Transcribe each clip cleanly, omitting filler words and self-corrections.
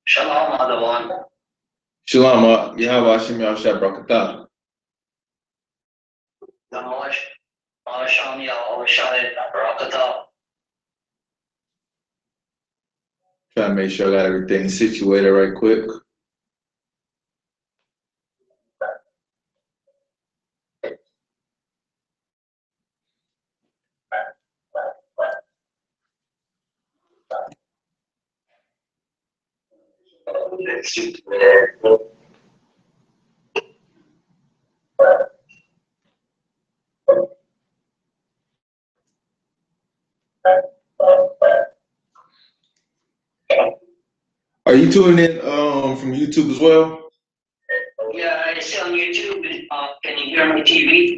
Shalom, other one. Shalom, Yahweh Hashem Yahushua Barakatah. Hashem Yahushua Barakatah. Trying to make sure I got everything situated right quick. Are you tuning in from YouTube as well? Yeah, I see on YouTube. Can you hear my TV?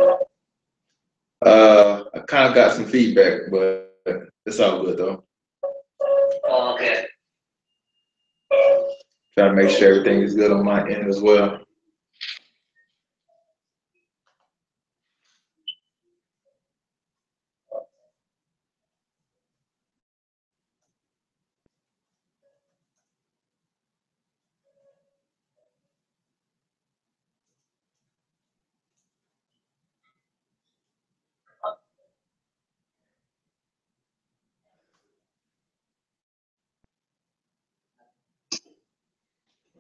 I kind of got some feedback, but it's all good though. Oh, okay. Trying to make sure everything is good on my end as well.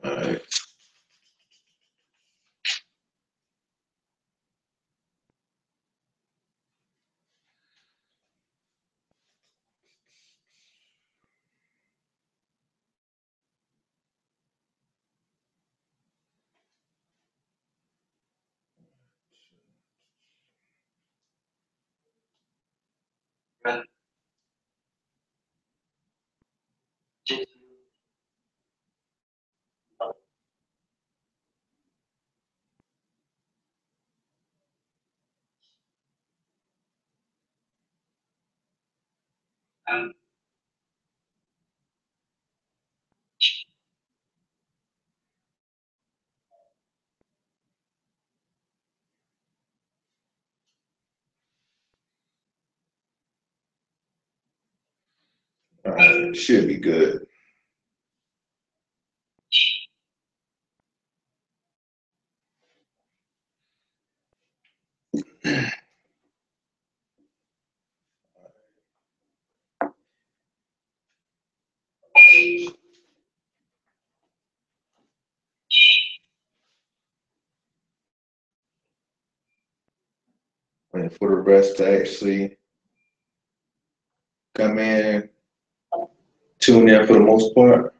All right. All right, should be good. And for the rest to actually come in, tune in for the most part.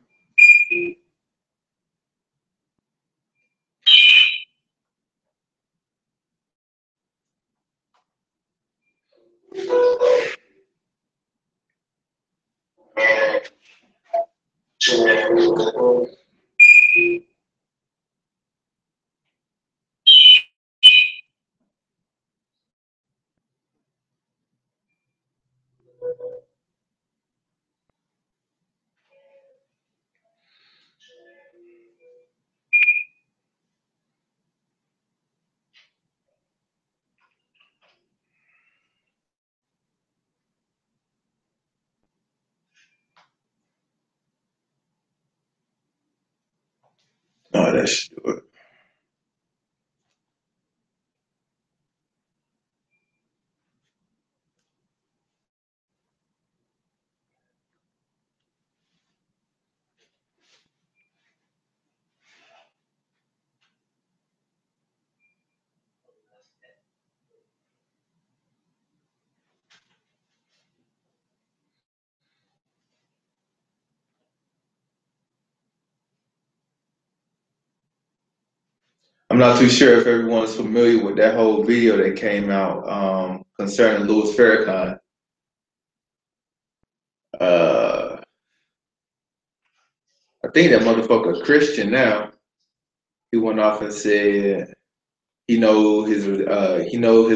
Oh, that should do it. I'm not too sure if everyone's familiar with that whole video that came out concerning Louis Farrakhan. I think that motherfucker Christian now. He went off and said he know his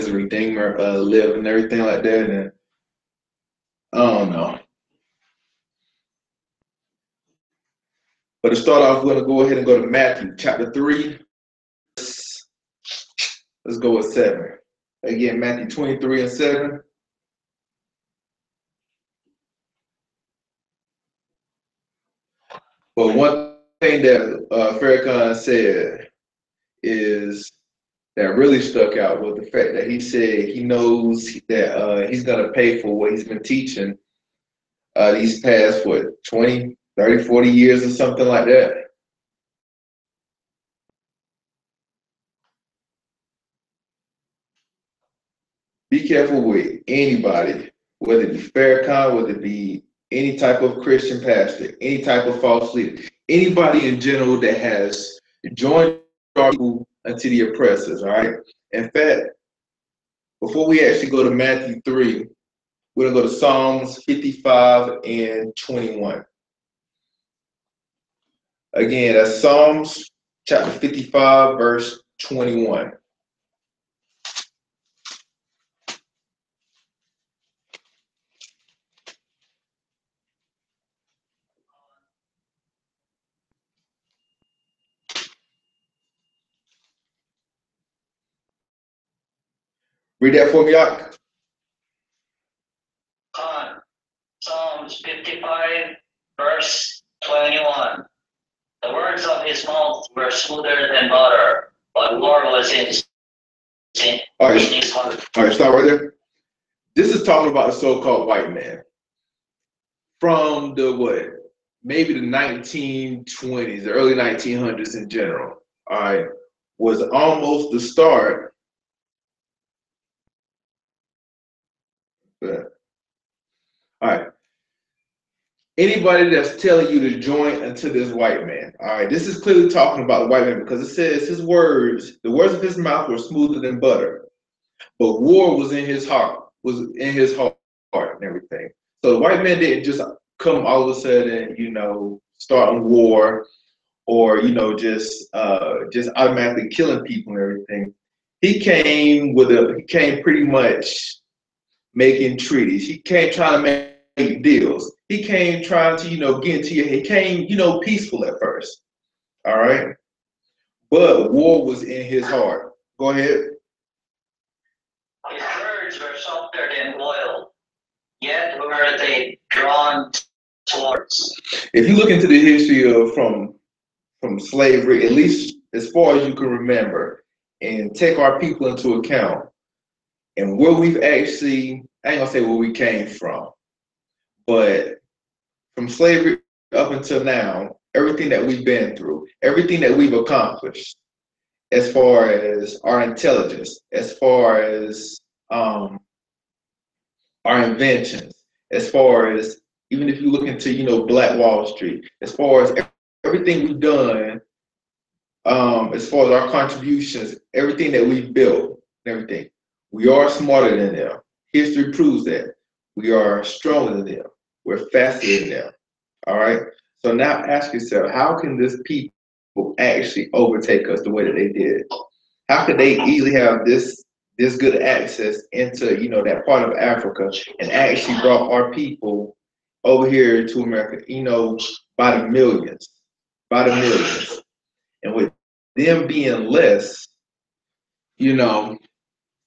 Redeemer live and everything like that, and I don't know. But to start off, we're gonna go ahead and go to Matthew chapter 3. Let's go with 7. Again, Matthew 23 and 7. But one thing that Farrakhan said is that really stuck out was the fact that he said he knows that he's going to pay for what he's been teaching these past, 20, 30, 40 years or something like that. Be careful with anybody, whether it be Farrakhan, whether it be any type of Christian pastor, any type of false leader, anybody in general that has joined our people unto the oppressors, all right? In fact, before we actually go to Matthew 3, we're going to go to Psalms 55 and 21. Again, that's Psalms chapter 55, verse 21. Read that for me, Yak. Psalms 55, verse 21. The words of his mouth were smoother than butter, but war was in his heart. All right, stop right there. This is talking about the so-called white man. From the maybe the 1920s, the early 1900s in general, all right, was almost the start. All right. Anybody that's telling you to join unto this white man, all right, this is clearly talking about the white man because it says his words, the words of his mouth were smoother than butter, but war was in his heart, and everything. So the white man didn't just come all of a sudden, starting war or, just automatically killing people and everything. He came pretty much making treaties. He came trying to make deals. He came trying to, get into your head. He came, peaceful at first. All right. But war was in his heart. Go ahead. His words were softer than oil, yet were they drawn swords. If you look into the history of from slavery, at least as far as you can remember, and take our people into account, and where we've actually, I ain't gonna say where we came from, but from slavery up until now, everything that we've been through, everything that we've accomplished, as far as our intelligence, as far as our inventions, as far as even if you look into Black Wall Street, as far as everything we've done, as far as our contributions, everything that we've built, everything, we are smarter than them. History proves that. We are stronger than them. We're faster than them. All right. So now ask yourself, how can this people actually overtake us the way that they did? How could they easily have this good access into that part of Africa and actually brought our people over here to America, by the millions, and with them being less,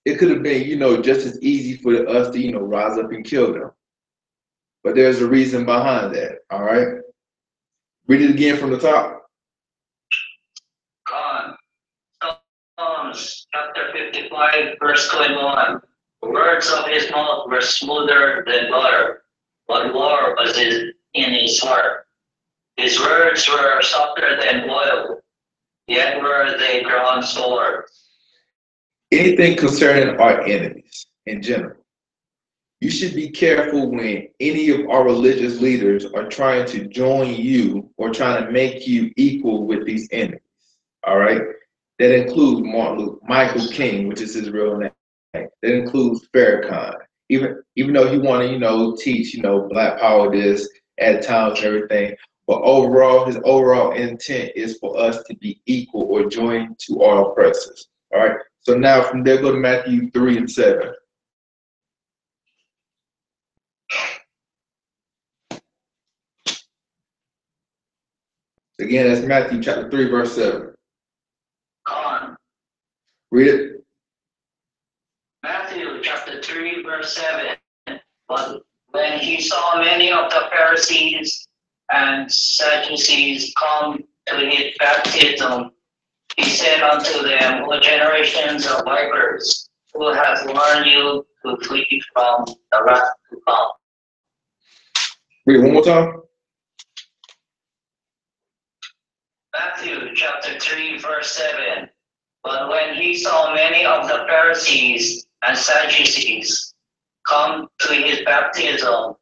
it could have been just as easy for us to rise up and kill them. But there's a reason behind that. All right. Read it again from the top. Psalms chapter 55, verse 21. The words of his mouth were smoother than butter, but war was in his heart. His words were softer than oil, yet were they drawn swords. Anything concerning our enemies in general, you should be careful when any of our religious leaders are trying to join you or trying to make you equal with these enemies. All right. That includes Michael King, which is his real name. That includes Farrakhan. Even though he want to, teach, Black Power this at times and everything, but overall, his overall intent is for us to be equal or join to our oppressors. All right. So now from there, go to Matthew 3 and 7. Again, that's Matthew chapter 3, verse 7. Read it. Matthew chapter 3, verse 7. But when he saw many of the Pharisees and Sadducees come to his baptism, he said unto them, O generations of vipers, who hath warned you to flee from the wrath to come? Read one more time. Matthew chapter 3, verse 7. But when he saw many of the Pharisees and Sadducees come to his baptism,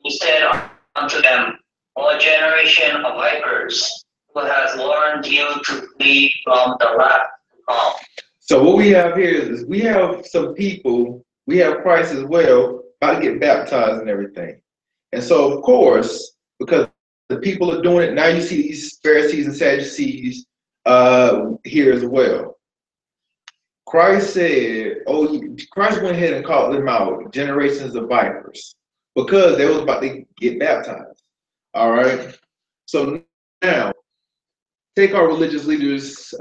he said unto them, O generation of vipers, who hath warned you to flee from the wrath to come? So what we have here is we have some people, we have Christ as well, about to get baptized and everything. And so, of course, because the people are doing it, now you see these Pharisees and Sadducees here as well. Christ said, Christ went ahead and called them out, generations of vipers, because they was about to get baptized. All right. So now, take our religious leaders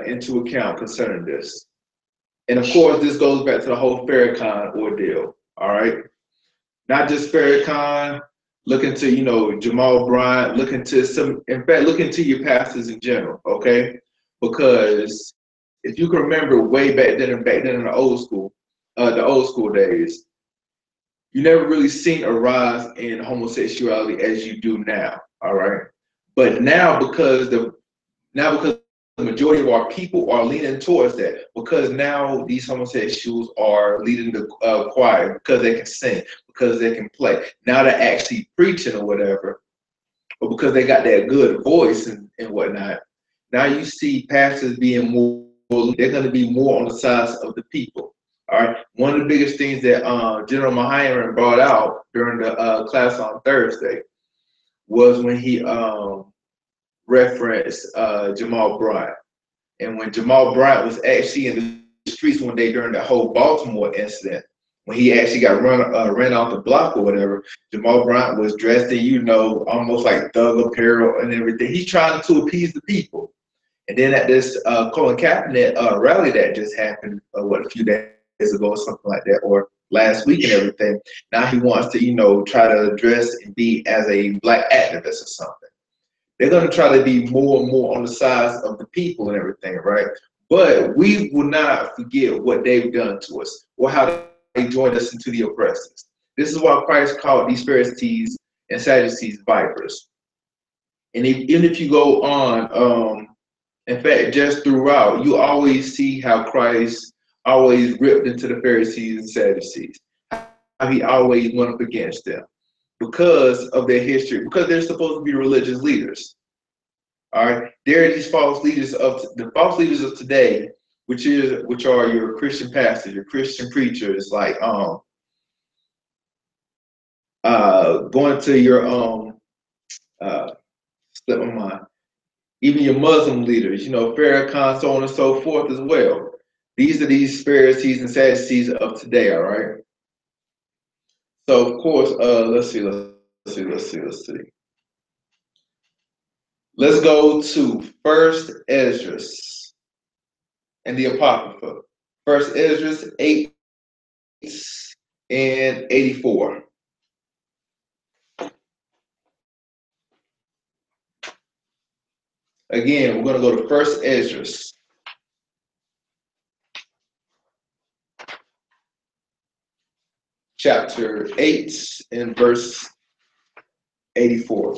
into account concerning this. And of course, this goes back to the whole Farrakhan ordeal. All right. Not just Farrakhan, look into, Jamal Bryant, look into look into your pastors in general, okay? Because if you can remember way back then in the old school days, you never really seen a rise in homosexuality as you do now, all right? But now because the majority of our people are leaning towards that, because now these homosexuals are leading the choir, because they can sing, because they can play. Now they're actually preaching or whatever, but because they got that good voice and whatnot, now you see pastors being more, they're going to be more on the sides of the people. All right. One of the biggest things that General Mahayan brought out during the class on Thursday was when he referenced Jamal Bryant. And when Jamal Bryant was actually in the streets one day during the whole Baltimore incident, when he actually got ran off the block or whatever, Jamal Bryant was dressed in, almost like thug apparel and everything. He's trying to appease the people. And then at this Colin Kaepernick rally that just happened, a few days ago or something like that, or last week and everything, now he wants to, try to dress and be as a black activist or something. They're going to try to be more and more on the sides of the people and everything, right? But we will not forget what they've done to us or how they joined us into the oppressors. This is why Christ called these Pharisees and Sadducees vipers. And even if you go on, in fact, just throughout, you always see how Christ always ripped into the Pharisees and Sadducees, how he always went up against them because of their history, because they're supposed to be religious leaders. All right, there are these false leaders of today, which are your Christian pastors, your Christian preachers, like going to your slip my mind, even your Muslim leaders, Farrakhan, so on and so forth as well. These are these Pharisees and Sadducees of today. All right. So of course, let's see. Let's go to First Esdras and the Apocrypha. First Esdras 8 and 84. Again, we're going to go to First Esdras. Chapter 8 and verse 84.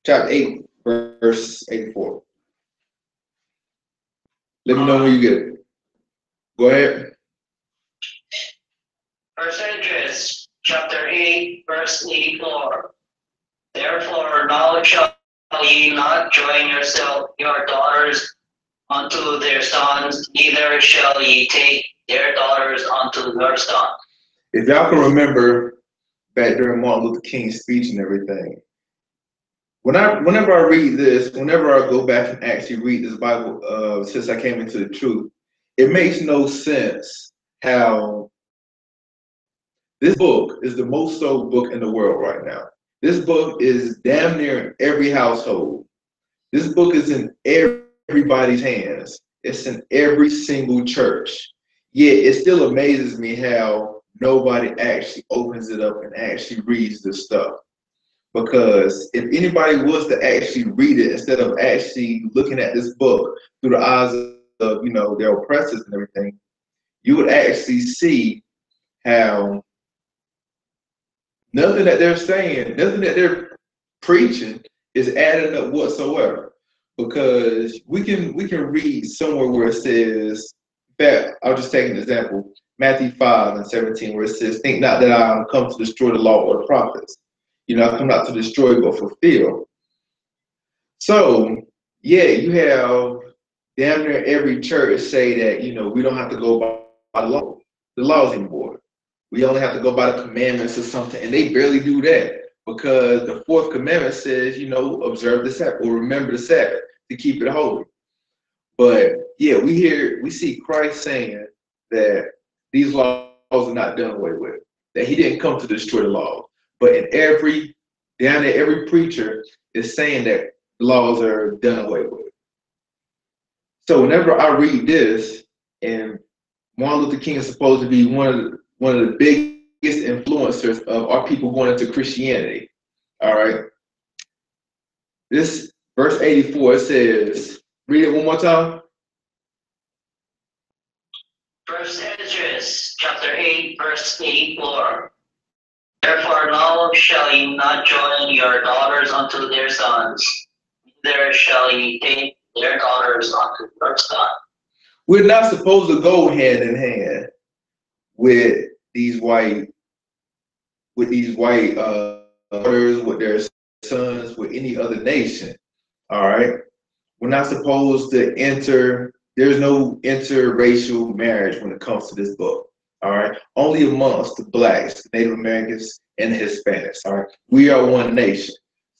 Chapter 8, verse 84. Let me know when you get it. Go ahead. First Esdras, chapter 8, verse 84. Therefore now shall ye not join your daughters unto their sons, neither shall ye take their daughters unto your sons. If y'all can remember back during Martin Luther King's speech and everything, whenever I read this, whenever I go back and actually read this Bible, since I came into the truth, it makes no sense how this book is the most sold book in the world right now. This book is damn near in every household. This book is in everybody's hands. It's in every single church. Yet it still amazes me how nobody actually opens it up and actually reads this stuff. Because if anybody was to actually read it instead of actually looking at this book through the eyes of their oppressors and everything, you would actually see how nothing that they're saying, nothing that they're preaching is adding up whatsoever. Because we can read somewhere where it says, in fact, I'll just take an example, Matthew 5:17, where it says, "Think not that I am come to destroy the law or the prophets. I come not to destroy but fulfill." So, yeah, you have damn near every church say that, we don't have to go by the laws anymore. We only have to go by the commandments or something, and they barely do that because the fourth commandment says, observe the Sabbath or remember the Sabbath to keep it holy. But yeah, we see Christ saying that these laws are not done away with, that he didn't come to destroy the laws. But down there, every preacher is saying that the laws are done away with. So whenever I read this, and Martin Luther King is supposed to be one of the biggest influencers of our people going into Christianity. All right. This verse 84 says, read it one more time. First Esdras, chapter 8, verse 84. Therefore now shall ye not join your daughters unto their sons, neither shall ye take their daughters unto your sons. We're not supposed to go hand in hand with these white daughters, with their sons, with any other nation. All right. We're not supposed to there's no interracial marriage when it comes to this book. All right. Only amongst the blacks, the Native Americans, and the Hispanics. All right. We are one nation.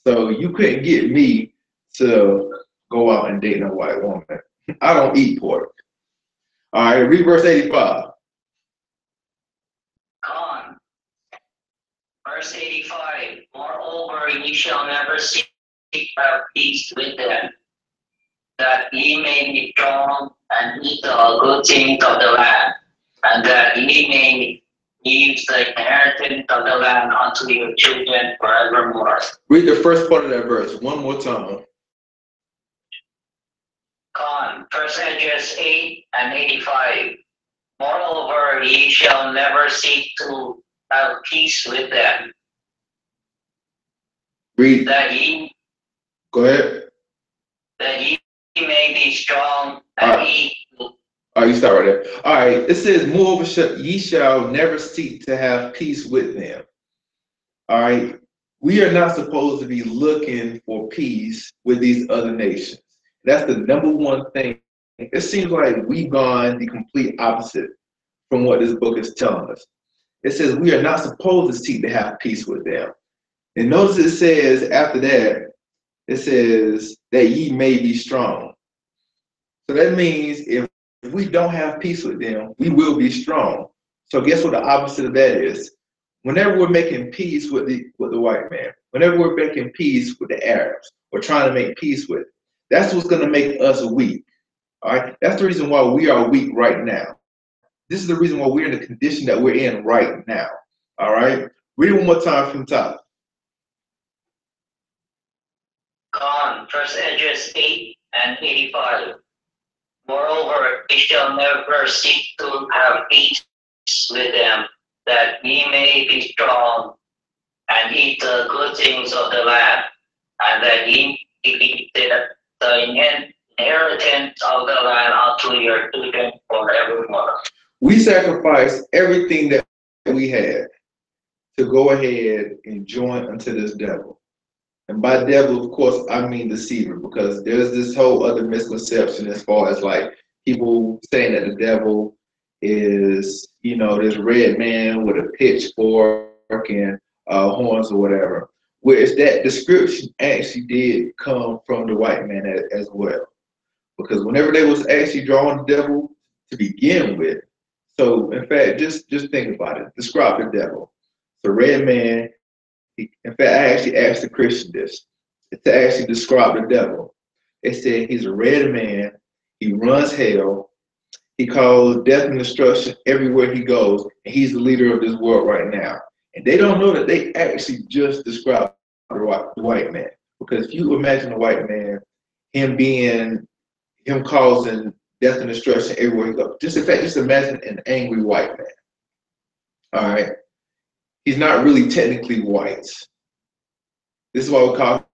So you couldn't get me to go out and date no white woman. I don't eat pork. All right. Read verse 85. Con. Verse 85. Moreover, ye shall never seek to have peace with them, that ye may be strong and eat the good things of the land, and that ye may leave the inheritance of the land unto your children forevermore. Read the first part of that verse one more time. Con. First Esdras 8:85. Moreover, ye shall never seek to have peace with them, Read. that ye Go ahead. That ye may be strong and eat. All right, you start right there. All right, it says, moreover, ye shall never seek to have peace with them. All right, we are not supposed to be looking for peace with these other nations. That's the number one thing. It seems like we've gone the complete opposite from what this book is telling us. It says we are not supposed to seek to have peace with them. And notice it says after that, it says that ye may be strong. So that means if we don't have peace with them, we will be strong. So guess what the opposite of that is? Whenever we're making peace with the white man, whenever we're making peace with the Arabs, or trying to make peace with, that's what's going to make us weak. All right, that's the reason why we are weak right now. This is the reason why we're in the condition that we're in right now. All right, read it one more time from the top. Gone. First Esdras 8:85. Moreover, we shall never seek to have peace with them, that ye may be strong and eat the good things of the land, and that ye may eat the inheritance of the land unto your children forevermore. We sacrifice everything that we had to go ahead and join unto this devil. And by devil, of course, I mean deceiver, because there's this whole other misconception as far as like people saying that the devil is, this red man with a pitchfork and horns or whatever. Whereas that description actually did come from the white man as well. Because whenever they was actually drawing the devil to begin with, so in fact, just think about it. Describe the devil. It's a red man. In fact, I actually asked the Christian this to actually describe the devil. They said he's a red man. He runs hell. He calls death and destruction everywhere he goes, and he's the leader of this world right now. And they don't know that they actually just described the white man. Because if you imagine a white man, him causing death and destruction everywhere he goes. Just in fact, just imagine an angry white man. All right, he's not really technically white. This is why we call him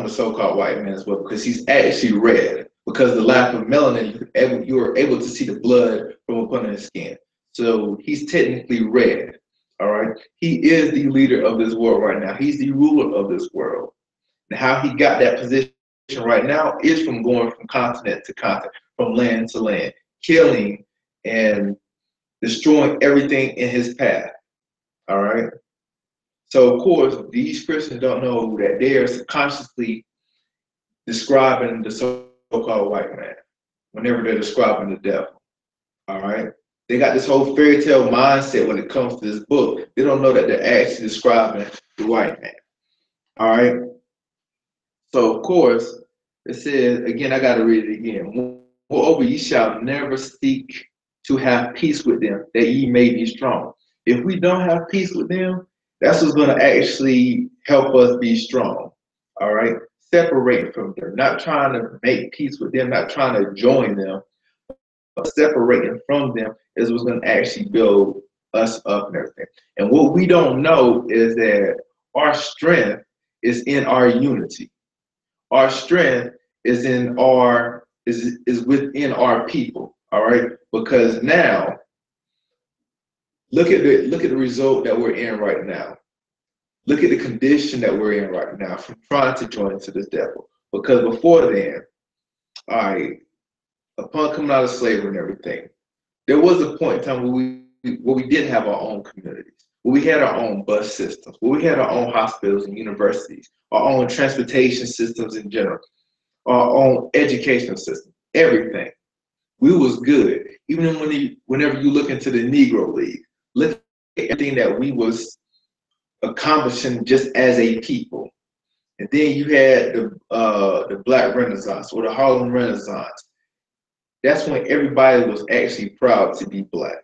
the so-called white man as well, because he's actually red. Because of the lack of melanin, you are able to see the blood from upon his skin. So he's technically red. All right, he is the leader of this world right now. He's the ruler of this world. And how he got that position right now is from going from continent to continent, from land to land, killing and destroying everything in his path. All right. So of course, these Christians don't know that they are subconsciously describing the so-called white man whenever they're describing the devil. All right. They got this whole fairy tale mindset when it comes to this book. They don't know that they're actually describing the white man. All right. So of course, it says, again, I got to read it again. Moreover, ye shall never seek to have peace with them, that ye may be strong. If we don't have peace with them, that's what's going to actually help us be strong. All right? Separate from them, not trying to make peace with them, not trying to join them, but separating from them is what's going to actually build us up and everything. And what we don't know is that our strength is in our unity. Our strength is in our is within our people. All right, because now look at the result that we're in right now. Look at the condition that we're in right now from trying to join into this devil. Because before then, all right, upon coming out of slavery and everything, there was a point in time where we did have our own communities, where we had our own bus systems, where we had our own hospitals and universities, our own transportation systems in general, our own educational system, everything. We was good. Even whenever you look into the Negro League, look at everything that we was accomplishing just as a people. And then you had the Black Renaissance or the Harlem Renaissance. That's when everybody was actually proud to be Black.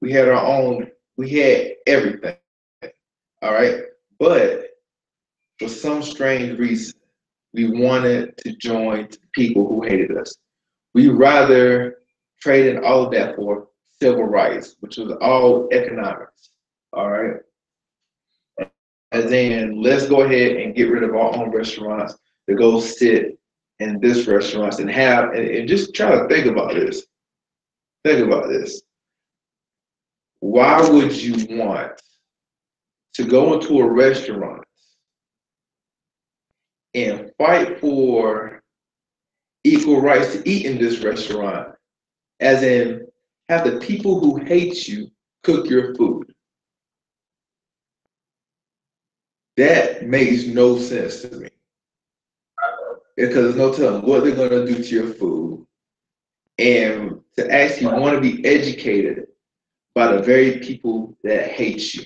We had our own, we had everything. All right. But for some strange reason, we wanted to join people who hated us. We rather traded all of that for civil rights, which was all economics. All right. And then let's go ahead and get rid of our own restaurants to go sit in this restaurant and have, and just try to think about this. Think about this. Why would you want to go into a restaurant and fight for equal rights to eat in this restaurant, as in have the people who hate you cook your food? That makes no sense to me. Because there's no telling what they're going to do to your food. And to actually want to be educated by the very people that hate you.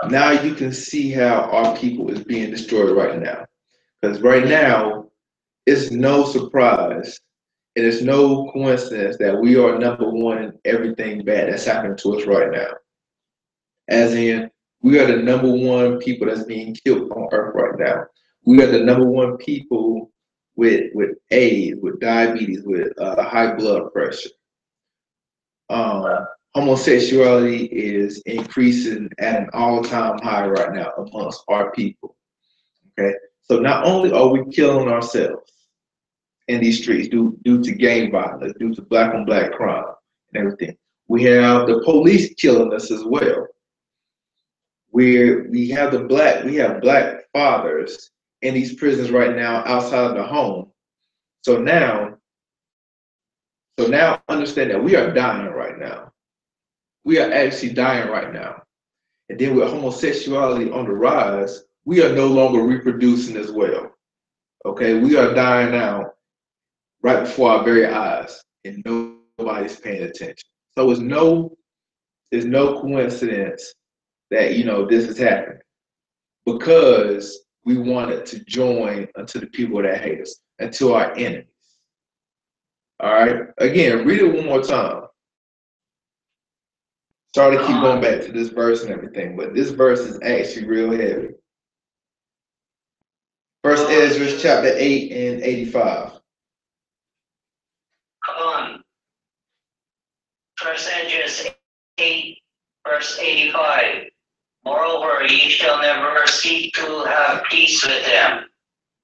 Now you can see how our people is being destroyed right now. Because right now, it's no surprise and it's no coincidence that we are number one in everything bad that's happening to us right now. As in, we are the number one people that's being killed on earth right now. We are the number one people with AIDS, with diabetes, with high blood pressure. Homosexuality is increasing at an all-time high right now amongst our people. Okay, so not only are we killing ourselves in these streets due to gang violence, due to black on black crime and everything, we have the police killing us as well. Where we have black fathers in these prisons right now outside of the home. So now understand that we are dying right now. We are actually dying right now. And then with homosexuality on the rise, we are no longer reproducing as well. Okay, we are dying now right before our very eyes, and nobody's paying attention. So it's no coincidence that this is happening, because we wanted to join unto the people that hate us, unto our enemies. All right, again, read it one more time. Sorry to keep going back to this verse and everything, but this verse is actually real heavy. First Ezra chapter 8 and 85. Come on. First Ezra 8, verse 85. Moreover, ye shall never seek to have peace with them,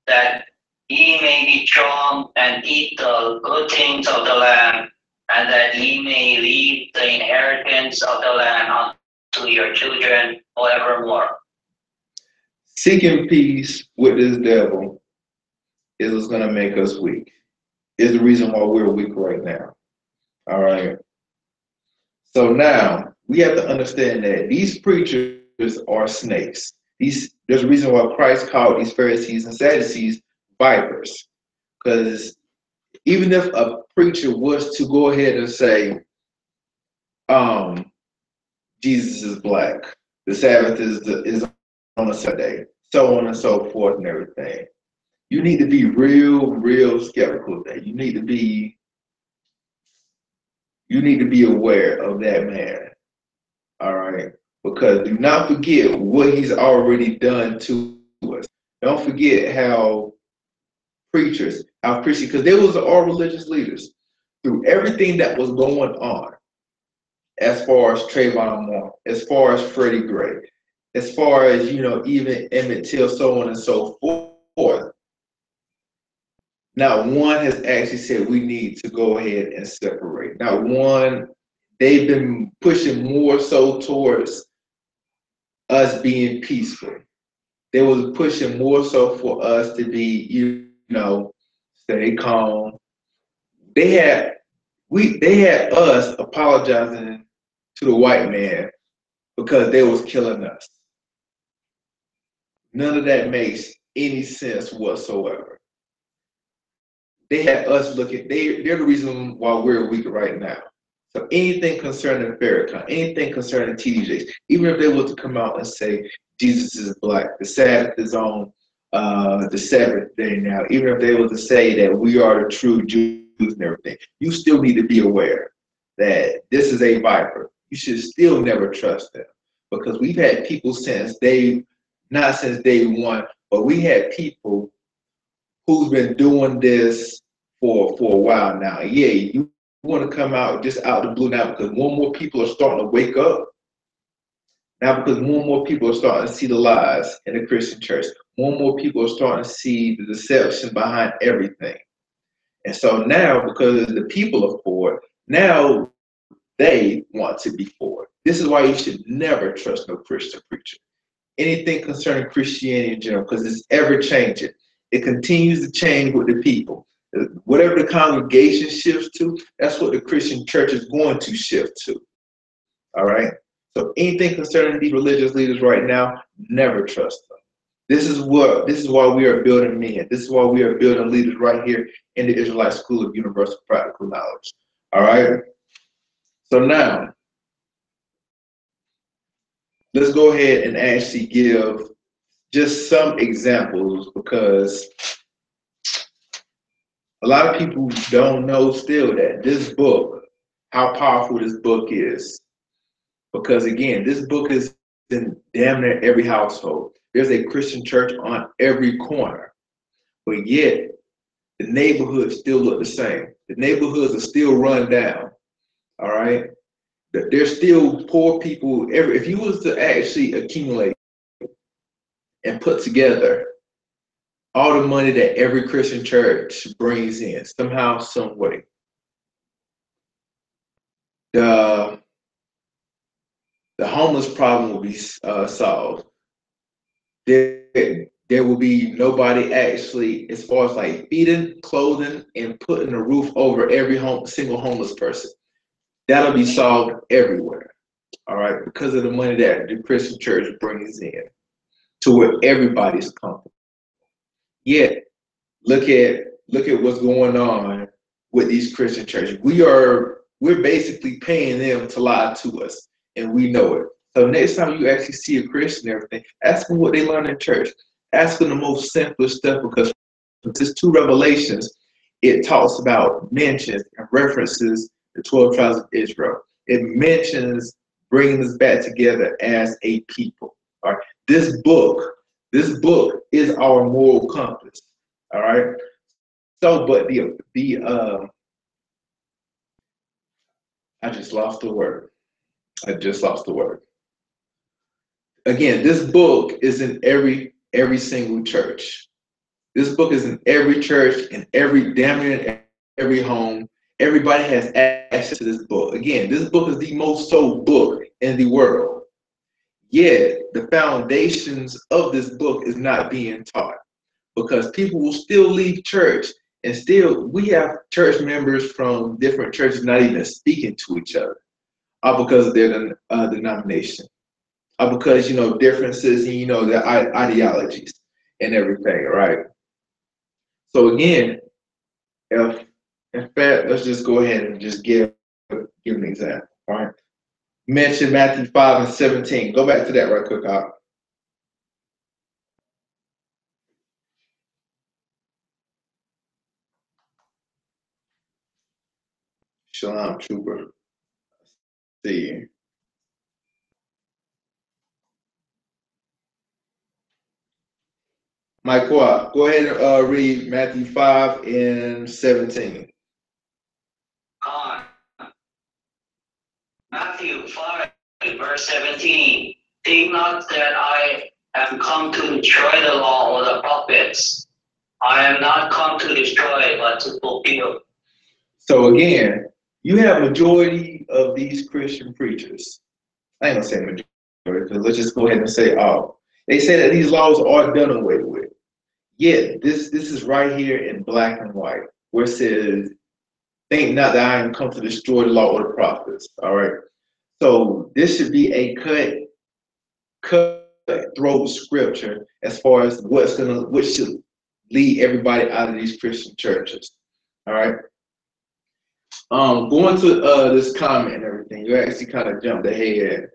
that ye may be strong and eat the good things of the land, and that ye may leave the inheritance of the land unto your children forevermore. Seeking peace with this devil is what's going to make us weak. Is the reason why we're weak right now. All right. So now we have to understand that these preachers are snakes. There's a reason why Christ called these Pharisees and Sadducees vipers. Because even if a preacher was to go ahead and say, Jesus is black, the Sabbath is on a Sunday, so on and so forth and everything, you need to be real skeptical of that. You need to be aware of that man. All right. Because do not forget what he's already done to us. Don't forget how preachers, because they was all religious leaders through everything that was going on, as far as Trayvon Martin, as far as Freddie Gray, as far as, even Emmett Till, so on and so forth. Not one has actually said we need to go ahead and separate. Not one, they've been pushing more so towards us being peaceful. They was pushing more so for us to be, stay calm. They had us apologizing to the white man because they was killing us. None of that makes any sense whatsoever. They had us looking, they're the reason why we're weak right now. So anything concerning Farrakhan, anything concerning TDJs, even if they were to come out and say Jesus is black, the Sabbath is on the seventh day now, even if they were to say that we are the true Jews and everything, you still need to be aware that this is a viper. You should still never trust them, because we've had people not since day one, but we had people who's been doing this for a while now. Yeah, you want to come out just out the blue now because more and more people are starting to wake up. Now because more and more people are starting to see the lies in the Christian church. More and more people are starting to see the deception behind everything. And so now, because the people are for it, now they want to be for it. This is why you should never trust no Christian preacher. Anything concerning Christianity in general, because it's ever changing. It continues to change with the people. Whatever the congregation shifts to, that's what the Christian church is going to shift to. All right? So anything concerning these religious leaders right now, never trust them. This is why we are building men. This is why we are building leaders right here in the Israelite School of Universal Practical Knowledge. All right? So now, let's go ahead and actually give just some examples, because a lot of people don't know still that this book, how powerful this book is. Because again, this book is in damn near every household. There's a Christian church on every corner, but yet the neighborhoods still look the same. The neighborhoods are still run down, all right? There's still poor people. If you was to actually accumulate and put together all the money that every Christian church brings in, somehow, some way, the homeless problem will be solved. There will be nobody actually, as far as like feeding, clothing, and putting a roof over every single homeless person. That'll be solved everywhere, all right, because of the money that the Christian church brings in to where everybody's comfortable. Yet, look at what's going on with these Christian churches. We're basically paying them to lie to us, and we know it. So next time you actually see a Christian and everything, ask them what they learned in church. Ask them the most simplest stuff, because just 2 Revelations, it talks about, mentions and references the 12 tribes of Israel. It mentions bringing us back together as a people. All right. This book, This book is our moral compass. All right. So, but I just lost the word. Again, this book is in every single church. This book is in every church, in damn near every home. Everybody has access to this book. Again, this book is the most sold book in the world. Yet the foundations of this book is not being taught, because people will still leave church, and still we have church members from different churches not even speaking to each other, all because of their denomination, all because, you know, differences in, you know, their ideologies and everything, right? So again, in fact, let's just go ahead and just give an example, all right? Mention Matthew 5:17. Go back to that right quick, Al. Shalom, trooper. See you. Mike, go ahead and read Matthew 5:17. Matthew 5:17. Think not that I am come to destroy the law or the prophets. I am not come to destroy, but to fulfill. So again, you have majority of these Christian preachers. I ain't gonna say majority, because let's just go ahead and say all. They say that these laws are done away with. Yet this is right here in black and white, where it says, think not that I am come to destroy the law or the prophets. All right. So this should be a cutthroat scripture as far as what should lead everybody out of these Christian churches. All right. Going to this comment and everything, you actually kind of jumped ahead.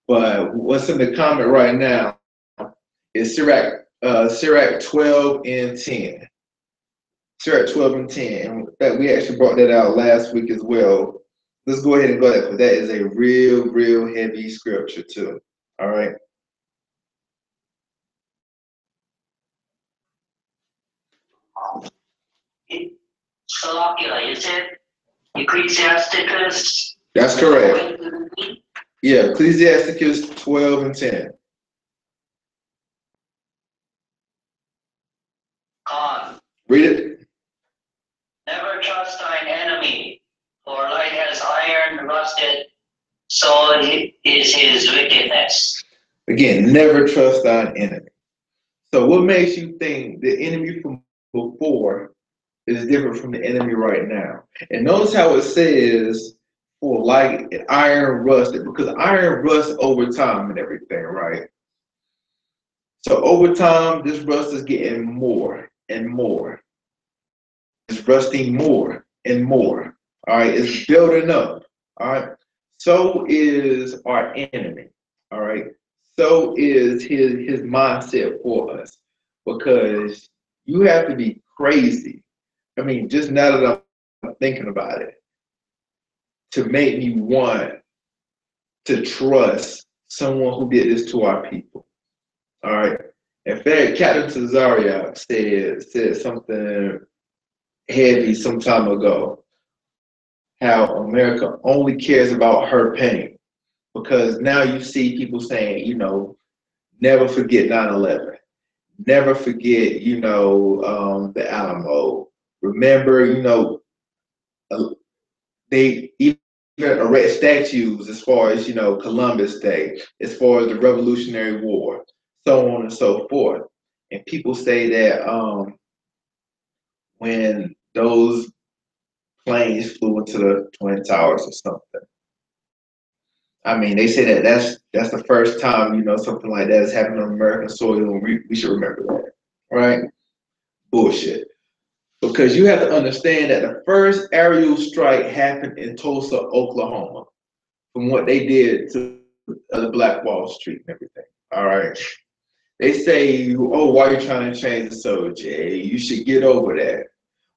But what's in the comment right now is Sirach 12:10. Sirach 12:10. And in fact, we actually brought that out last week as well. Let's go ahead and go there, because that is a real heavy scripture too. All right. Salakila, is it Ecclesiasticus? That's correct. Yeah, Ecclesiasticus 12:10. Read it. Never trust thine enemy, for like as iron rusted, so is his wickedness. Again, never trust thine enemy. So what makes you think the enemy from before is different from the enemy right now? And notice how it says, for like iron rusted, because iron rusts over time and everything, right? So over time, this rust is getting more and more. It's rusting more and more. All right, it's building up. All right. So is our enemy. All right. So is his mindset for us, because you have to be crazy. I mean, just now that I'm thinking about it, to make me want to trust someone who did this to our people. All right. In fact, Captain Cesaria said something heavy some time ago, how America only cares about her pain. Because now you see people saying, you know, never forget 9/11. Never forget, you know, the Alamo. Remember, you know, they even erect statues as far as, you know, Columbus Day, as far as the Revolutionary War, so on and so forth. And people say that when those planes flew into the Twin Towers or something, I mean, they say that that's the first time, you know, something like that has happened on American soil, and we should remember that, right? Bullshit. Because you have to understand that the first aerial strike happened in Tulsa, Oklahoma, from what they did to the Black Wall Street and everything. All right. They say, oh, why are you trying to change the subject? You should get over that.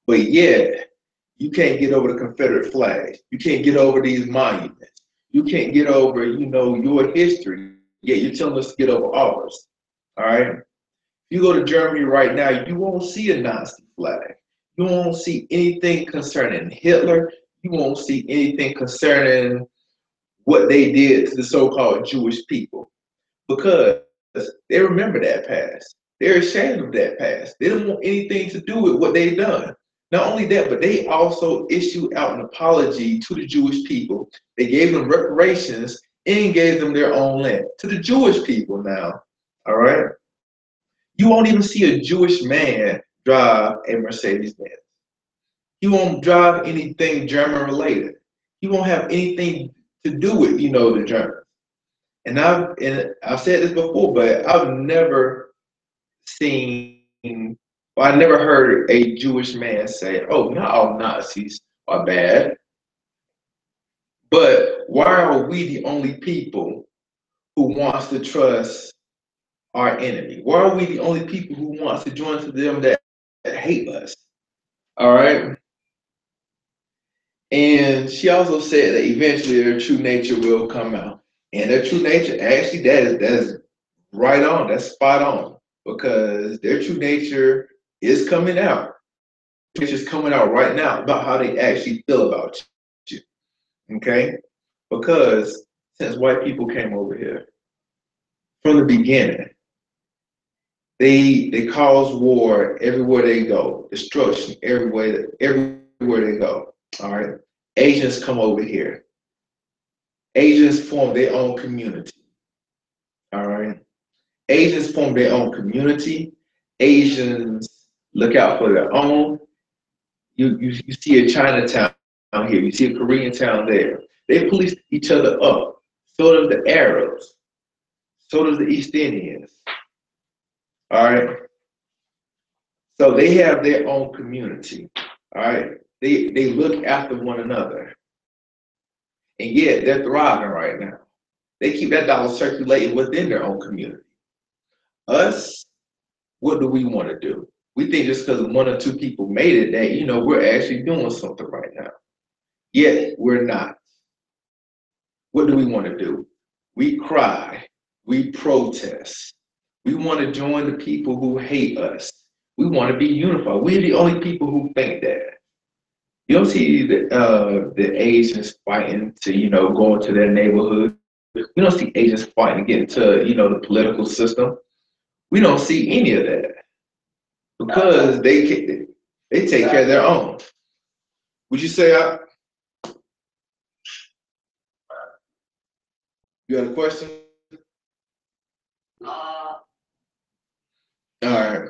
But yet, you can't get over the Confederate flag. You can't get over these monuments. You can't get over, you know, your history. Yet you're telling us to get over ours. All right. If you go to Germany right now, you won't see a Nazi flag. You won't see anything concerning Hitler. You won't see anything concerning what they did to the so-called Jewish people, because they remember that past. They're ashamed of that past. They don't want anything to do with what they've done. Not only that, but they also issued out an apology to the Jewish people. They gave them reparations and gave them their own land. To the Jewish people now, all right? You won't even see a Jewish man drive a Mercedes-Benz. He won't drive anything German related. He won't have anything to do with, the Germans. And I've said this before, but I've never seen, or I never heard a Jewish man say, "Oh, not all Nazis are bad." But why are we the only people who wants to trust our enemy? Why are we the only people who wants to join to them that hate us? All right. And she also said that eventually their true nature will come out. And their true nature, actually, that is right on. That's spot on, because their true nature is coming out. It's just coming out right now about how they actually feel about you. Okay? Because since white people came over here, from the beginning, they cause war everywhere they go, destruction everywhere they go. All right. Asians come over here. Asians form their own community. All right. Asians form their own community. Asians look out for their own. You see a Chinatown here. You see a Korean town there. They police each other up. So does the Arabs. So does the East Indians. All right. So they have their own community. All right. They look after one another. And yet they're thriving right now. They keep that dollar circulating within their own community. Us, what do we want to do? We think just because one or two people made it that, we're actually doing something right now. Yet we're not. What do we want to do? We cry. We protest. We want to join the people who hate us. We want to be unified. We're the only people who think that. You don't see the Asians fighting to, go into their neighborhood. You don't see Asians fighting to get into, the political system. We don't see any of that, because they take care of their own. Would you say you got a question? All right.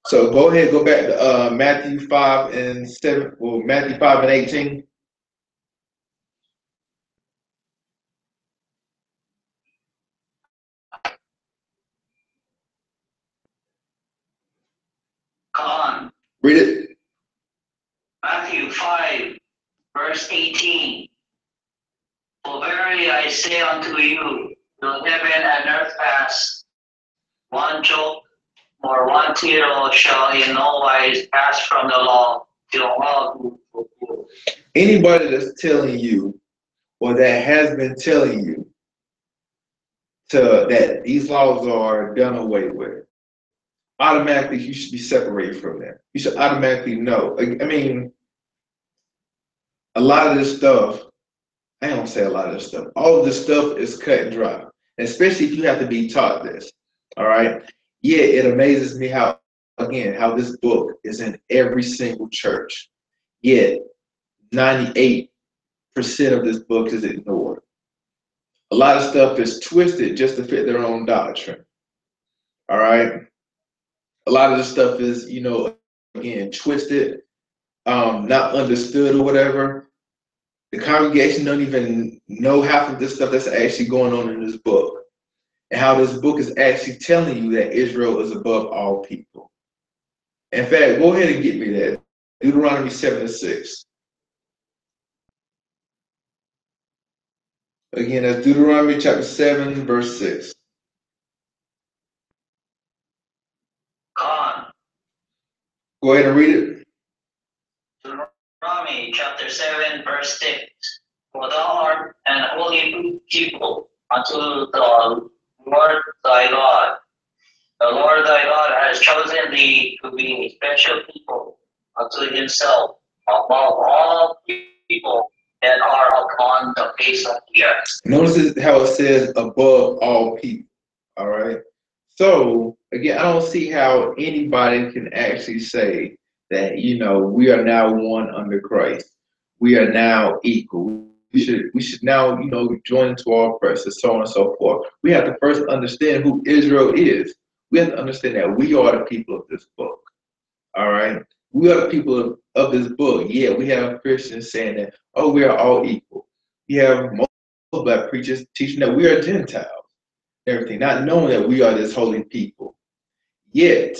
So go ahead, go back to Matthew 5 and 7. Well, Matthew 5 and 18. Come on. Read it. Matthew 5, verse 18. For verily I say unto you, till heaven and earth pass, one jot or one tittle shall in no wise pass from the law till all be fulfilled. Anybody that's telling you, or that has been telling you, that these laws are done away with, automatically you should be separated from them. You should automatically know. I mean, a lot of this stuff, I don't say a lot of this stuff, all of this stuff is cut and dry, especially if you have to be taught this. All right. Yeah, it amazes me how this book is in every single church. Yet 98% of this book is ignored. A lot of stuff is twisted just to fit their own doctrine. All right. A lot of this stuff is, again, twisted, not understood or whatever. The congregation don't even know half of this stuff that's actually going on in this book, and how this book is actually telling you that Israel is above all people. In fact, go ahead and get me that. Deuteronomy 7:6. Again, that's Deuteronomy chapter 7, verse 6. Come on. Go ahead and read it. Deuteronomy chapter 7, verse 6. For thou art an holy people unto the Lord thy God. The Lord thy God has chosen thee to be a special people unto himself above all people that are upon the face of the earth. Notice how it says above all people. All right. So again, I don't see how anybody can actually say that, we are now one under Christ. We are now equal. We should now, join into our oppressors, so on and so forth. We have to first understand who Israel is. We have to understand that we are the people of this book. All right. We are the people of this book. Yeah, we have Christians saying that, oh, we are all equal. We have most black preachers teaching that we are Gentiles, everything, not knowing that we are this holy people. Yet,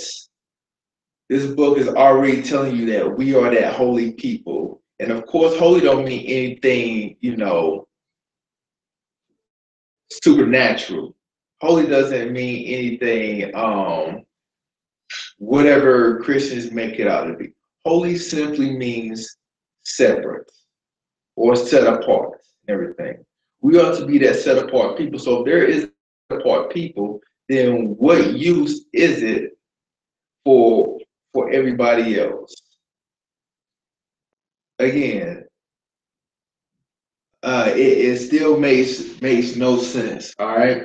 this book is already telling you that we are that holy people. And of course, holy don't mean anything, supernatural. Holy doesn't mean anything, whatever Christians make it out to be. Holy simply means separate or set apart, everything. We ought to be that set apart people. So if there is set apart people, then what use is it for everybody else? Again, it still makes no sense. All right.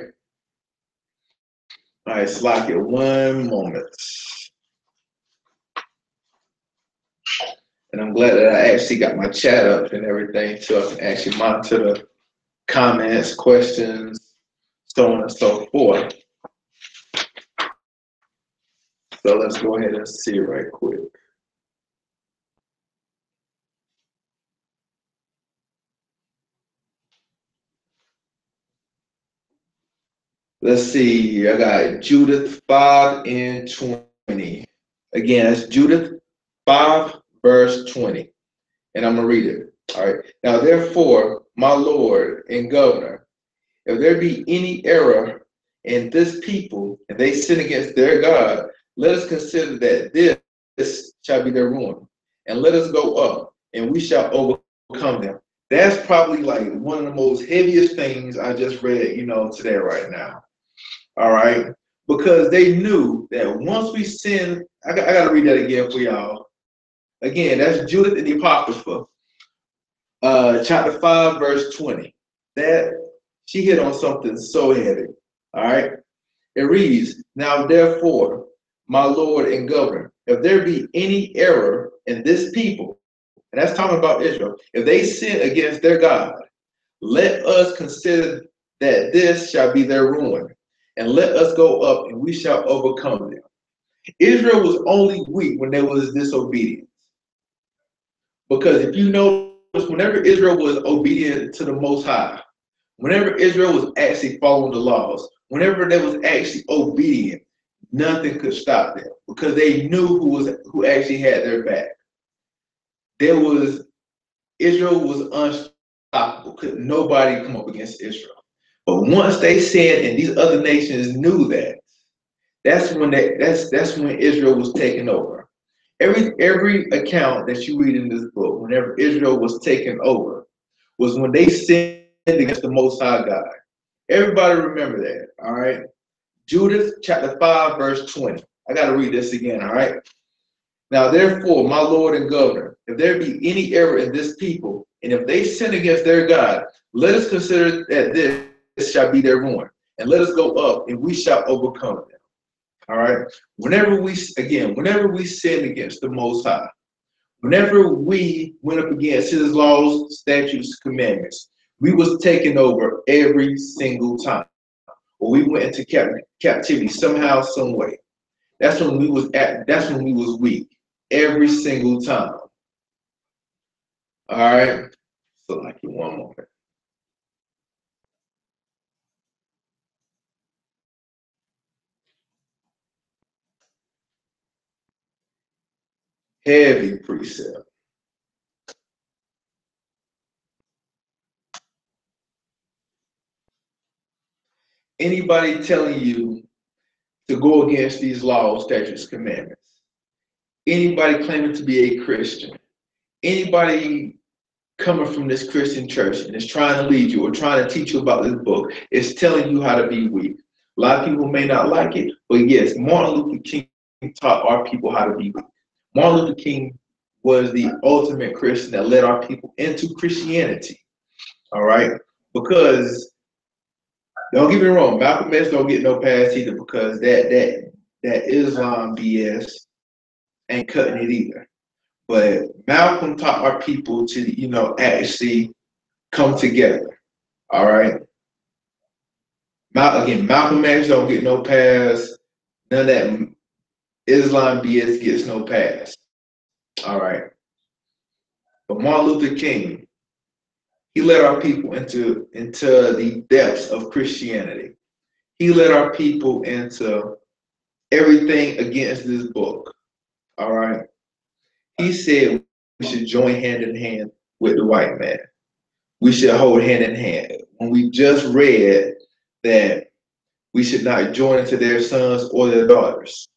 All right, slack it 1 moment. And I'm glad that I actually got my chat up and everything, so I can actually monitor the comments, questions, so on and so forth. So let's go ahead and see right quick. Let's see, I got Judith 5 and 20. Again, that's Judith 5, verse 20. And I'm going to read it. All right. Now, therefore, my Lord and Governor, if there be any error in this people, and they sin against their God, let us consider that this shall be their ruin. And let us go up, and we shall overcome them. That's probably like one of the most heaviest things I just read, today right now. All right. Because they knew that once we sin, I got to read that again for y'all. Again, that's Judith in the Apocrypha, chapter 5, verse 20. That she hit on something so heavy. All right. It reads, now therefore, my Lord and Governor, if there be any error in this people, and that's talking about Israel, if they sin against their God, let us consider that this shall be their ruin, and let us go up and we shall overcome them. Israel was only weak when there was disobedience. Because if you notice, whenever Israel was obedient to the Most High, whenever Israel was actually following the laws, whenever they was actually obedient, nothing could stop them because they knew who actually had their back. Israel was unstoppable. Could nobody come up against Israel. But once they sinned and these other nations knew that, that's when Israel was taken over. Every account that you read in this book, whenever Israel was taken over, was when they sinned against the Most High God. Everybody remember that, all right? Judith chapter 5, verse 20. I got to read this again, all right? Now, therefore, my Lord and Governor, if there be any error in this people, and if they sin against their God, let us consider that this shall be their ruin, and let us go up, and we shall overcome them. All right? Whenever we sin against the Most High, whenever we went up against his laws, statutes, commandments, we was taken over every single time. Or we went into captivity somehow, some way. That's when we was weak. Every single time. All right. So like 1 moment. Heavy precept. Anybody telling you to go against these laws, statutes, commandments, anybody claiming to be a Christian, anybody coming from this Christian church and is trying to lead you or trying to teach you about this book is telling you how to be weak. A lot of people may not like it, but yes, Martin Luther King taught our people how to be weak. Martin Luther King was the ultimate Christian that led our people into Christianity. All right? Because don't get me wrong, Malcolm X don't get no pass either, because that Islam BS ain't cutting it either. But Malcolm taught our people to, actually come together. All right. Malcolm X don't get no pass. None of that Islam BS gets no pass. All right. But Martin Luther King, he led our people into the depths of Christianity. He led our people into everything against this book. All right. He said we should join hand in hand with the white man. We should hold hand in hand. When we just read that we should not join into their sons or their daughters.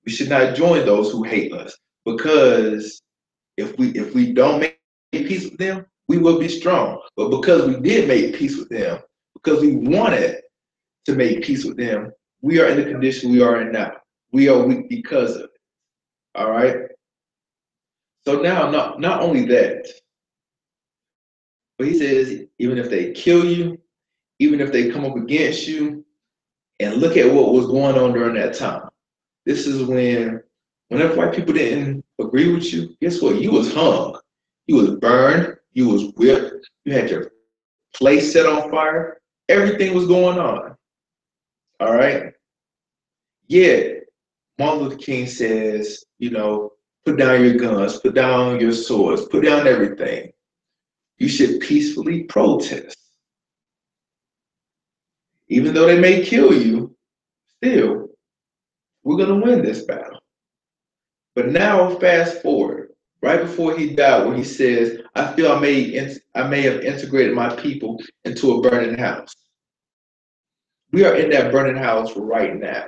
We should not join those who hate us, because if we don't make peace with them, we will be strong. But because we did make peace with them, because we wanted to make peace with them, we are in the condition we are in now. We are weak because of it. All right. So now, not only that, but he says, even if they kill you, even if they come up against you, and look at what was going on during that time. This is whenever white people didn't agree with you, guess what? You was hung. You was burned. You was whipped. You had your place set on fire. Everything was going on. All right? Yet, Martin Luther King says, put down your guns, put down your swords, put down everything. You should peacefully protest. Even though they may kill you, still, we're going to win this battle. But now, fast forward, right before he died, when he says, I feel I may have integrated my people into a burning house. We are in that burning house right now.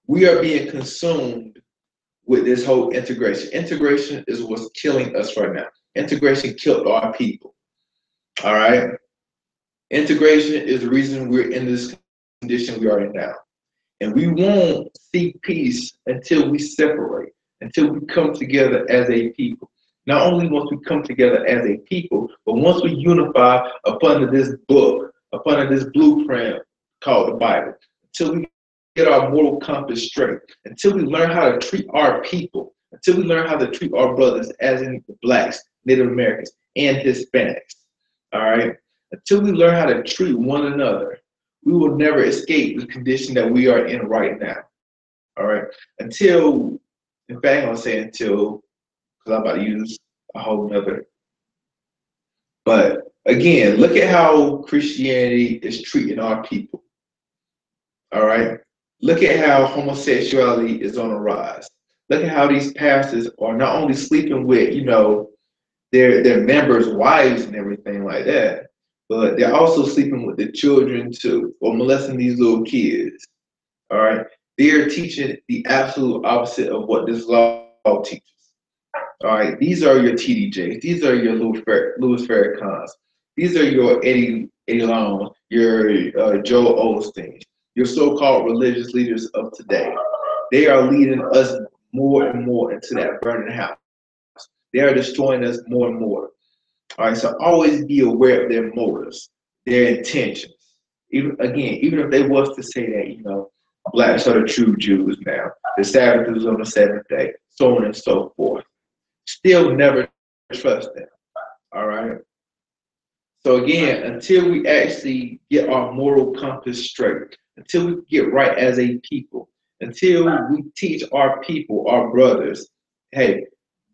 We are being consumed with this whole integration. Integration is what's killing us right now. Integration killed our people. All right? Integration is the reason we're in this condition we are in now. And we won't see peace until we separate, until we come together as a people. Not only once we come together as a people, but once we unify upon this book, upon this blueprint called the Bible, until we get our moral compass straight, until we learn how to treat our people, until we learn how to treat our brothers, as in the Blacks, Native Americans, and Hispanics. All right? Until we learn how to treat one another, we will never escape the condition that we are in right now. All right. Until, in fact, I'm going to say until, because I'm about to use a whole nother. But again, look at how Christianity is treating our people. All right. Look at how homosexuality is on the rise. Look at how these pastors are not only sleeping with, their members' wives and everything like that, but they're also sleeping with the children too, or molesting these little kids. All right. They're teaching the absolute opposite of what this law teaches. All right. These are your TDJs. These are your Louis Farrakhan's. These are your Eddie Long, your Joel Osteen, your so-called religious leaders of today. They are leading us more and more into that burning house. They are destroying us more and more. All right, so always be aware of their motives, their intentions. Even if they was to say that, Blacks are the true Jews now, the Sabbath is on the seventh day, so on and so forth. Still never trust them. All right. So again, until we actually get our moral compass straight, until we get right as a people, until we teach our people, our brothers, hey,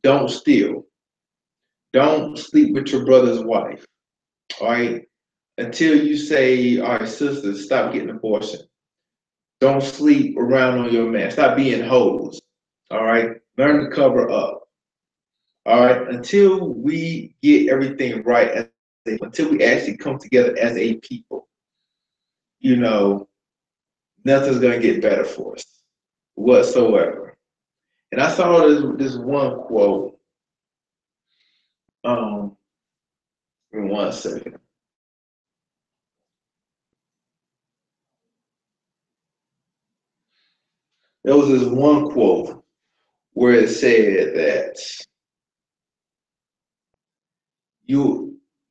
don't steal. Don't sleep with your brother's wife. All right. Until you say, all right, sisters, stop getting abortion. Don't sleep around on your man. Stop being hoes. All right. Learn to cover up. All right. Until we get everything right, until we actually come together as a people, nothing's going to get better for us whatsoever. And I saw this one quote. Give me 1 second. there was this one quote where it said that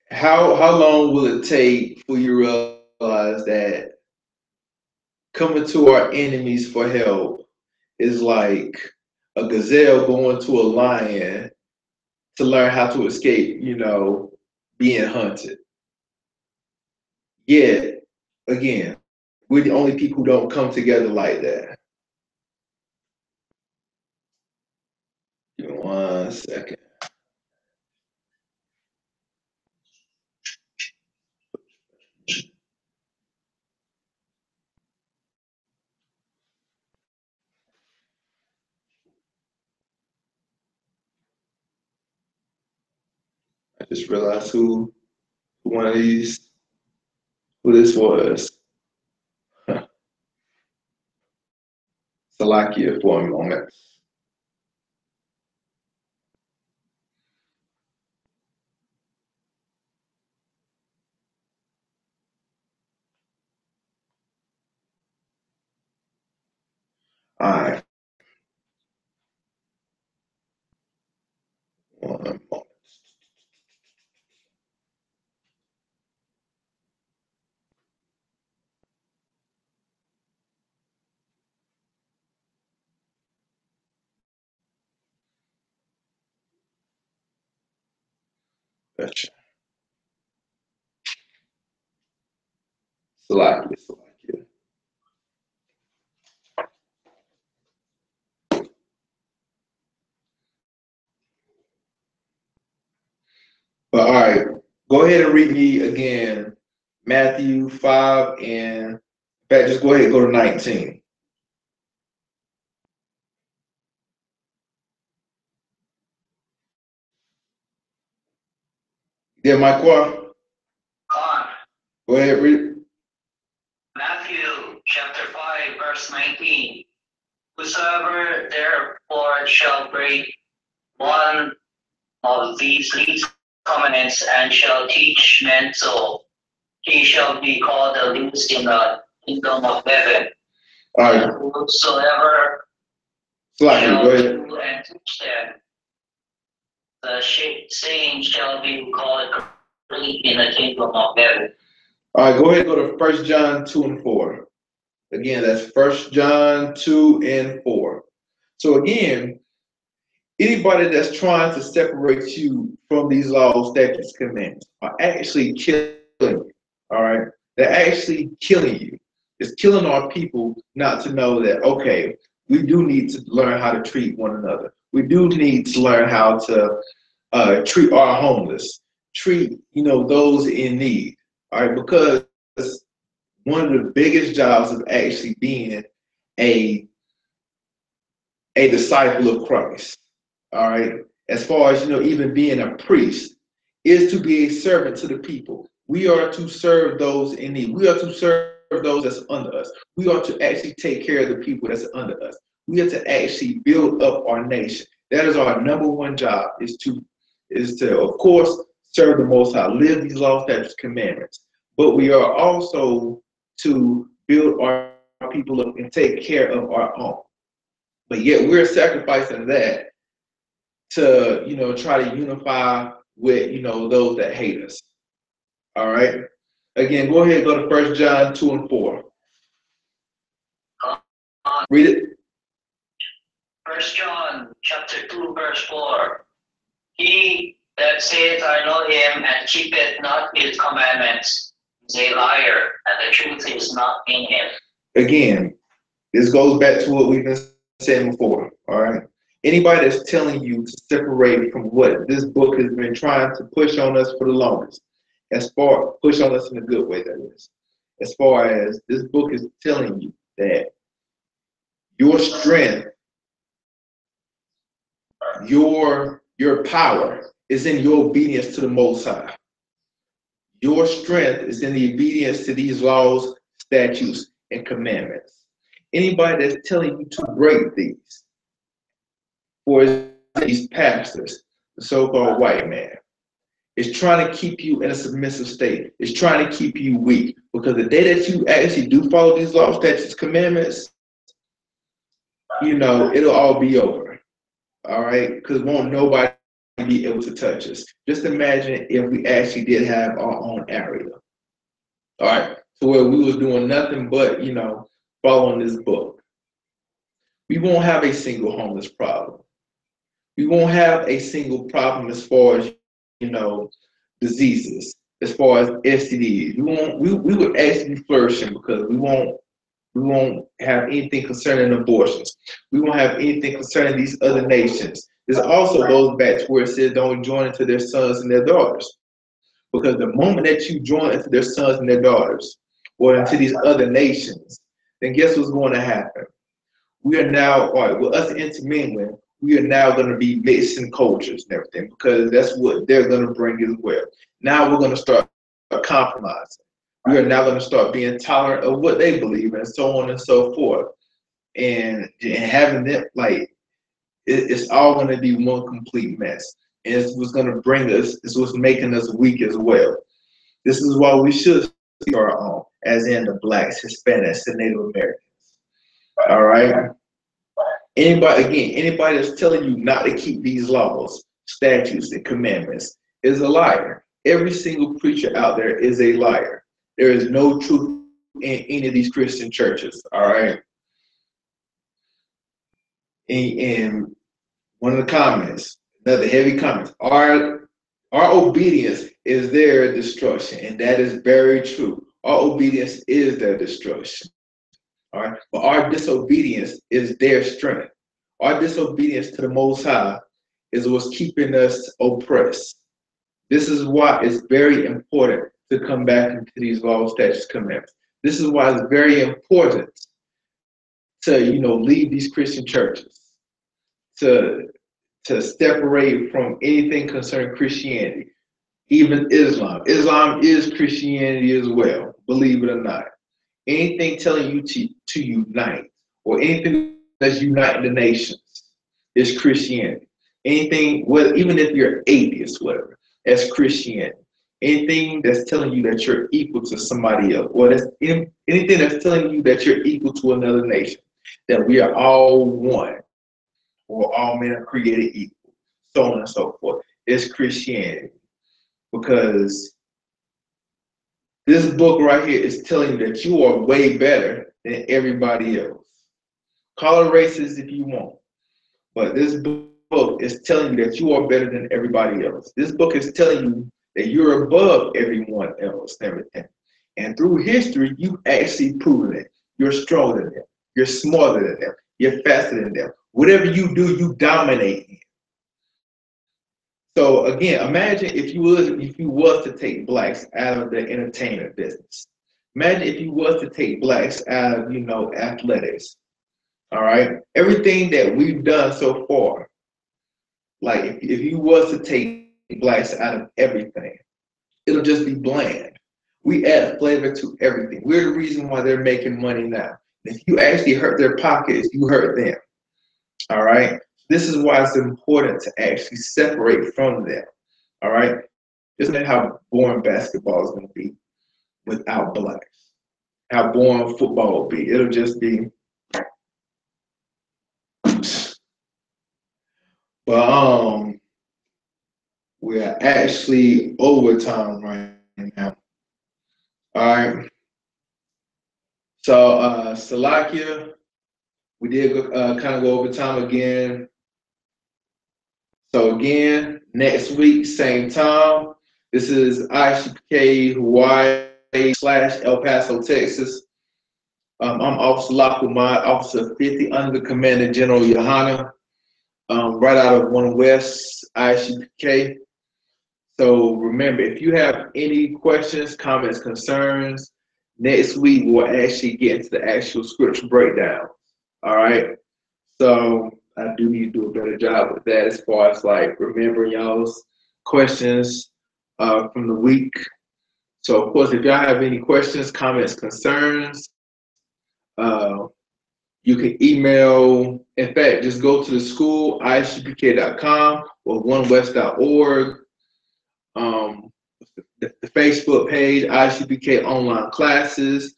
how long will it take for you to realize that coming to our enemies for help is like a gazelle going to a lion to learn how to escape, being hunted. Yet, again, we're the only people who don't come together like that. Give me 1 second. I just realized who this was. Salakia for a moment. All right. 1 moment. Gotcha. Salakia. But all right, go ahead and read me again, Matthew 5 and, in fact, just go ahead and go to 19. Yeah, Mike, On. go ahead, read it. Matthew chapter 5, verse 19. Whosoever therefore shall break one of these least commandments and shall teach men so, he shall be called the least in the kingdom of heaven. All right. And whosoever Salakia, go ahead. do and teach them, the same shall be called great in the kingdom of heaven. All right, go ahead and go to 1 John 2 and 4. Again, that's 1 John 2 and 4. So again, anybody that's trying to separate you from these laws, statutes, commandments are actually killing you. All right? They're actually killing you. It's killing our people not to know that, okay, we do need to learn how to treat one another. We do need to learn how to treat our homeless, treat, those in need. All right? Because one of the biggest jobs of actually being a disciple of Christ, all right, as far as even being a priest, is to be a servant to the people. We are to serve those in need. We are to serve those that's under us. We are to actually take care of the people that's under us. We are to actually build up our nation. That is our number one job, is to of course serve the Most High, live these laws, statutes, commandments. But we are also to build our people up and take care of our own. But yet we're sacrificing that to, try to unify with, those that hate us. All right. Again, go ahead and go to 1 John 2 and 4. Read it. 1 John chapter 2, verse 4. He that saith, I know him, and keepeth not his commandments, is a liar, and the truth is not in him. Again, this goes back to what we've been saying before. All right. Anybody that's telling you to separate from what this book has been trying to push on us for the longest, push on us in a good way, that is. As far as this book is telling you that your strength, your power is in your obedience to the Most High. Your strength is in the obedience to these laws, statutes, and commandments. Anybody that's telling you to break these, for these pastors, the so-called white man, is trying to keep you in a submissive state. It's trying to keep you weak, because the day that you actually do follow these laws, statutes, commandments, you know, it'll all be over. All right, because won't nobody be able to touch us. Just imagine if we actually did have our own area. All right, so where we was doing nothing but, you know, following this book. We won't have a single homeless problem. We won't have a single problem as far as, you know, diseases, as far as STDs. We would actually be flourishing because we won't have anything concerning abortions. We won't have anything concerning these other nations. This also goes back to where it says don't join into their sons and their daughters. Because the moment that you join into their sons and their daughters, or into these other nations, then guess what's going to happen? We are now, all right, with us intermingling, we are now going to be mixing cultures and everything, because that's what they're going to bring as well. Now we're going to start compromising. We are now going to start being tolerant of what they believe in, and so on and so forth. And having them, like, it's all going to be one complete mess. And it's what's going to bring us, it's what's making us weak as well. This is why we should see our own, as in the Blacks, Hispanics, and Native Americans. All right? Anybody that's telling you not to keep these laws, statutes, and commandments is a liar. Every single preacher out there is a liar. There is no truth in any of these Christian churches, all right? And one of the comments, another heavy comment, our obedience is their destruction, and that is very true. Our obedience is their destruction, all right? But our disobedience is their strength. Our disobedience to the Most High is what's keeping us oppressed. This is why it's very important to come back into these laws, statutes, commandments. This is why it's very important to, you know, leave these Christian churches, to separate from anything concerning Christianity, even Islam. Islam is Christianity as well, believe it or not. Anything telling you to unite, or anything that's uniting the nations, is Christianity. Anything, well, even if you're atheist, whatever, that's Christianity. Anything that's telling you that you're equal to somebody else, or that's anything that's telling you that you're equal to another nation, that we are all one, or all men are created equal, so on and so forth, is Christianity. Because this book right here is telling you that you are way better than everybody else. Call it racist if you want, but this book is telling you that you are better than everybody else. This book is telling you that you're above everyone else and everything. And through history, you've actually proven it. You're stronger than them. You're smarter than them. You're faster than them. Whatever you do, you dominate in. So again, imagine if you was to take blacks out of the entertainment business. Imagine if you was to take blacks out of, you know, athletics. All right, everything that we've done so far, like if you was to take blacks out of everything, it'll just be bland. We add flavor to everything. We're the reason why they're making money now. If you actually hurt their pockets, you hurt them. All right. This is why it's important to actually separate from them. All right. Isn't that how boring basketball is going to be without blacks? How boring football will be. It'll just be. But we're actually overtime right now. All right. So Salakia, we did kind of go over time again. So again, next week, same time. This is I.S.U.P.K. Hawaii / El Paso, Texas. I'm Officer Lakumad, Officer 50 under Commander General Yohanna, right out of 1 West I.S.U.P.K. So remember, if you have any questions, comments, concerns, next week we'll actually get into the actual scripture breakdown. All right. So I do need to do a better job with that as far as like remembering y'all's questions from the week. So of course, if y'all have any questions, comments, concerns, you can email. In fact, just go to the school, isupk.com or onewest.org. The Facebook page, I.S.U.P.K. online classes.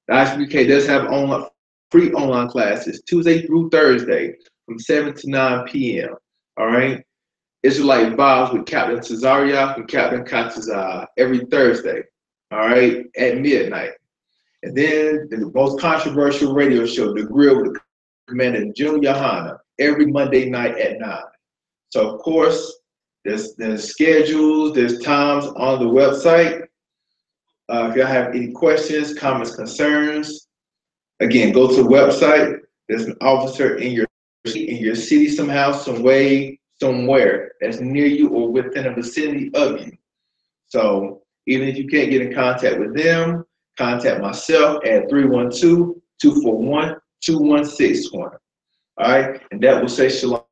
The I.S.U.P.K. does have online free online classes, Tuesday through Thursday from 7 to 9 p.m. All right. Israelite Vibes with Captain Tazariak and Captain Katazar every Thursday. All right, at midnight. And then the most controversial radio show, The Grill with Commander GEN.YAHANNA, every Monday night at 9. So of course, there's schedules, there's times on the website. If y'all have any questions, comments, concerns, again, go to the website. There's an officer in your city somehow, some way, somewhere that's near you or within a vicinity of you. So even if you can't get in contact with them, contact myself at 312-241-2161. All right, and that will say shalom.